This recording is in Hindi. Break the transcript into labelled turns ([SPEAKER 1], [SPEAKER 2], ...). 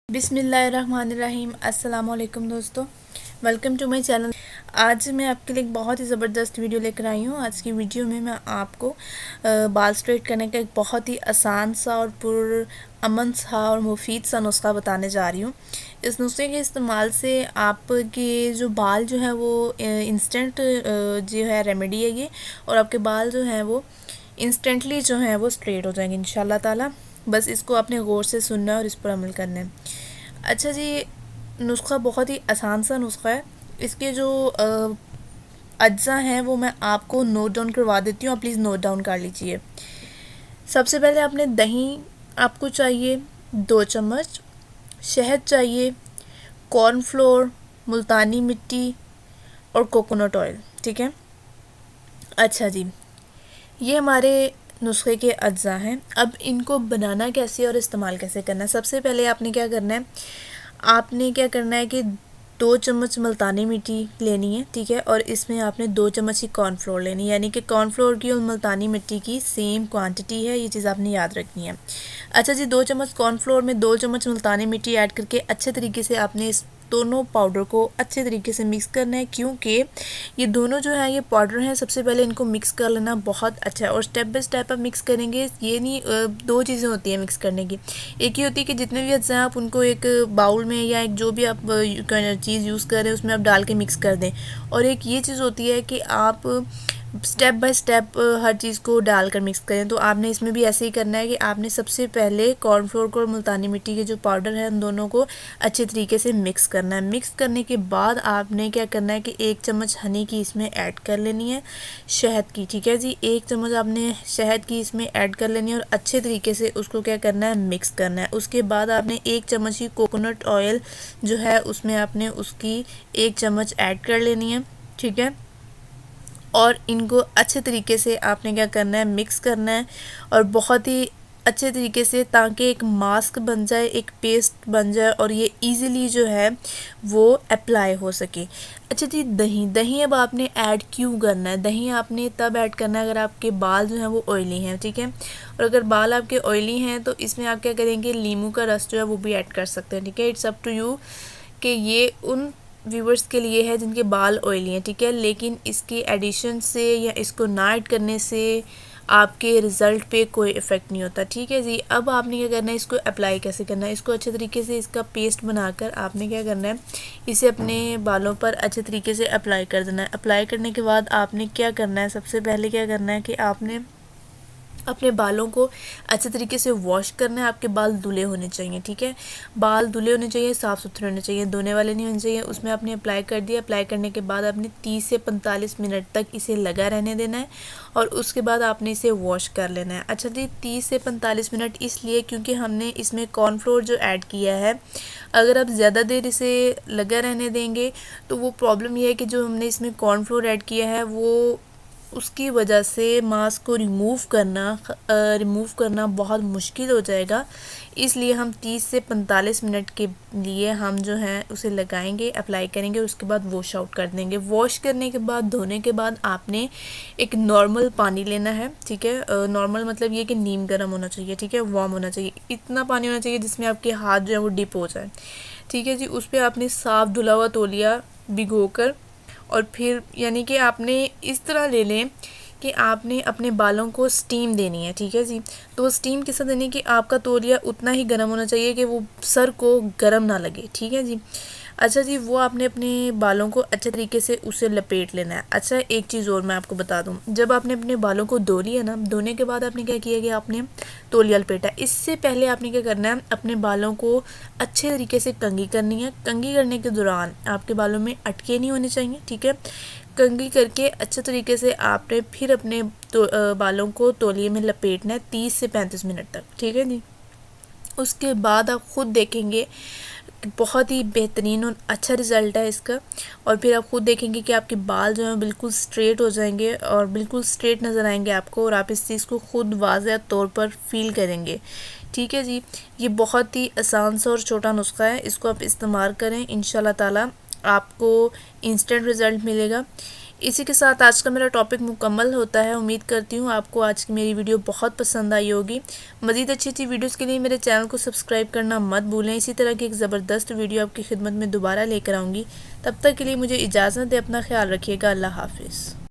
[SPEAKER 1] बिस्मिल्लाहिर्रहमानिर्रहीम। अस्सलाम वालेकुम दोस्तों, वेलकम टू माय चैनल। आज मैं आपके लिए एक बहुत ही ज़बरदस्त वीडियो लेकर आई हूँ। आज की वीडियो में मैं आपको बाल स्ट्रेट करने का एक बहुत ही आसान सा और पुरअमन सा और मुफीद सा नुस्खा बताने जा रही हूँ। इस नुस्खे के इस्तेमाल से आपके जो बाल जो है वो इंस्टेंट जो है रेमेडी है ये, और आपके बाल जो हैं वो इंस्टेंटली जो हैं वो स्ट्रेट हो जाएंगे इंशाल्लाह ताला। बस इसको आपने गौर से सुनना है और इस पर अमल करना है। अच्छा जी, नुस्खा बहुत ही आसान सा नुस्खा है। इसके जो अज्जा हैं वो मैं आपको नोट डाउन करवा देती हूँ, आप प्लीज़ नोट डाउन कर लीजिए। सबसे पहले आपने दही आपको चाहिए 2 चम्मच, शहद चाहिए, कॉर्नफ्लोर, मुल्तानी मिट्टी और कोकोनट ऑयल। ठीक है। अच्छा जी, ये हमारे नुस्खे के अज्जा हैं। अब इनको बनाना कैसे और इस्तेमाल कैसे करना है। सबसे पहले आपने क्या करना है कि 2 चम्मच मुल्तानी मिट्टी लेनी है। ठीक है। और इसमें आपने 2 चम्मच ही कॉर्नफ्लोर लेनी है, यानी कि कॉर्नफ्लोर की और मुल्तानी मिट्टी की सेम क्वांटिटी है। ये चीज़ आपने याद रखनी है। अच्छा जी, 2 चम्मच कॉर्नफ्लोर में 2 चम्मच मुल्तानी मिट्टी ऐड करके अच्छे तरीके से आपने इस दोनों पाउडर को अच्छे तरीके से मिक्स करना है, क्योंकि ये दोनों जो है ये पाउडर हैं। सबसे पहले इनको मिक्स कर लेना बहुत अच्छा है, और स्टेप बाय स्टेप आप मिक्स करेंगे। ये नहीं, दो चीज़ें होती हैं मिक्स करने की। एक ही होती है कि जितने भी अज्जा आप उनको एक बाउल में या एक जो भी आप चीज़ यूज़ कर रहे हैं उसमें आप डाल के मिक्स कर दें, और एक ये चीज़ होती है कि आप स्टेप बाय स्टेप हर चीज़ को डालकर मिक्स करें। तो आपने इसमें भी ऐसे ही करना है कि आपने सबसे पहले कॉर्नफ्लोर को और मुल्तानी मिट्टी के जो पाउडर है उन दोनों को अच्छे तरीके से मिक्स करना है। मिक्स करने के बाद आपने क्या करना है कि 1 चम्मच हनी की इसमें ऐड कर लेनी है, शहद की। ठीक है जी, 1 चम्मच आपने शहद की इसमें ऐड कर लेनी है और अच्छे तरीके से उसको क्या करना है, मिक्स करना है। उसके बाद आपने 1 चम्मच ही कोकोनट ऑयल जो है उसमें आपने उसकी 1 चम्मच ऐड कर लेनी है। ठीक है। और इनको अच्छे तरीके से आपने क्या करना है, मिक्स करना है, और बहुत ही अच्छे तरीके से, ताकि एक मास्क बन जाए, एक पेस्ट बन जाए और ये इजीली जो है वो अप्लाई हो सके। अच्छा जी, दही अब आपने ऐड क्यों करना है। दही आपने तब ऐड करना है अगर आपके बाल जो हैं वो ऑयली हैं। ठीक है। और अगर बाल आपके ऑयली हैं तो इसमें आप क्या करेंगे, लीमू का रस जो है वो भी ऐड कर सकते हैं। ठीक है। इट्स अप टू यू कि ये उन व्यूवर्स के लिए है जिनके बाल ऑयली हैं। ठीक है। लेकिन इसके एडिशन से या इसको ना ऐड करने से आपके रिज़ल्ट पे कोई इफ़ेक्ट नहीं होता। ठीक है जी। अब आपने क्या करना है, इसको अप्लाई कैसे करना है। इसको अच्छे तरीके से इसका पेस्ट बनाकर आपने क्या करना है, इसे अपने बालों पर अच्छे तरीके से अप्लाई कर देना है। अप्लाई करने के बाद आपने क्या करना है, सबसे पहले क्या करना है कि आपने अपने बालों को अच्छे तरीके से वॉश करना है। आपके बाल धुले होने चाहिए। ठीक है। बाल धुले होने चाहिए, साफ़ सुथरे होने चाहिए, धोने वाले नहीं होने चाहिए। उसमें आपने अप्लाई कर दिया। अप्लाई करने के बाद आपने 30 से 45 मिनट तक इसे लगा रहने देना है, और उसके बाद आपने इसे वॉश कर लेना है। अच्छा जी, 30 से 45 मिनट इसलिए क्योंकि हमने इसमें कॉर्नफ्लोर जो ऐड किया है, अगर आप ज़्यादा देर इसे लगा रहने देंगे तो वो प्रॉब्लम ये है कि जो हमने इसमें कॉर्नफ्लोर ऐड किया है वो उसकी वजह से मास्क को रिमूव करना बहुत मुश्किल हो जाएगा। इसलिए हम 30 से 45 मिनट के लिए हम जो है उसे लगाएंगे, अप्लाई करेंगे, और उसके बाद वॉश आउट कर देंगे। वॉश करने के बाद, धोने के बाद आपने एक नॉर्मल पानी लेना है। ठीक है। नॉर्मल मतलब ये कि नीम गर्म होना चाहिए। ठीक है। वार्म होना चाहिए, इतना पानी होना चाहिए जिसमें आपके हाथ जो है वो डिप हो जाए। ठीक है जी। उस पर आपने साफ़ धुला हुआ तौलिया भिगोकर, और फिर यानी कि आपने इस तरह ले लें कि आपने अपने बालों को स्टीम देनी है। ठीक है जी। तो स्टीम किस तरह देनी कि आपका तौलिया उतना ही गर्म होना चाहिए कि वो सर को गर्म ना लगे। ठीक है जी। अच्छा जी, वो आपने अपने बालों को अच्छे तरीके से उसे लपेट लेना है। अच्छा, एक चीज़ और मैं आपको बता दूं, जब आपने अपने बालों को धो लिया ना, धोने के बाद आपने क्या किया कि आपने तौलिया लपेटा। इससे पहले आपने क्या करना है, अपने बालों को अच्छे तरीके से कंघी करनी है। कंघी करने के दौरान आपके बालों में अटके नहीं होने चाहिए। ठीक है। कंघी करके अच्छे तरीके से आपने फिर अपने बालों को तौलिए में लपेटना है 30 से 35 मिनट तक। ठीक है जी। उसके बाद आप ख़ुद देखेंगे बहुत ही बेहतरीन और अच्छा रिज़ल्ट है इसका, और फिर आप खुद देखेंगे कि आपके बाल जो हैं बिल्कुल स्ट्रेट हो जाएंगे और बिल्कुल स्ट्रेट नज़र आएंगे आपको, और आप इस चीज़ को खुद वाज़ेह तौर पर फील करेंगे। ठीक है जी। ये बहुत ही आसान सा और छोटा नुस्खा है, इसको आप इस्तेमाल करें, इंशाल्लाह ताला आपको इंस्टेंट रिज़ल्ट मिलेगा। इसी के साथ आज का मेरा टॉपिक मुकम्मल होता है। उम्मीद करती हूँ आपको आज की मेरी वीडियो बहुत पसंद आई होगी। मज़ीद अच्छी अच्छी वीडियोस के लिए मेरे चैनल को सब्सक्राइब करना मत भूलें। इसी तरह की एक ज़बरदस्त वीडियो आपकी खिदमत में दोबारा लेकर आऊँगी। तब तक के लिए मुझे इजाज़त दें। अपना ख्याल रखिएगा। अल्लाह हाफिज़।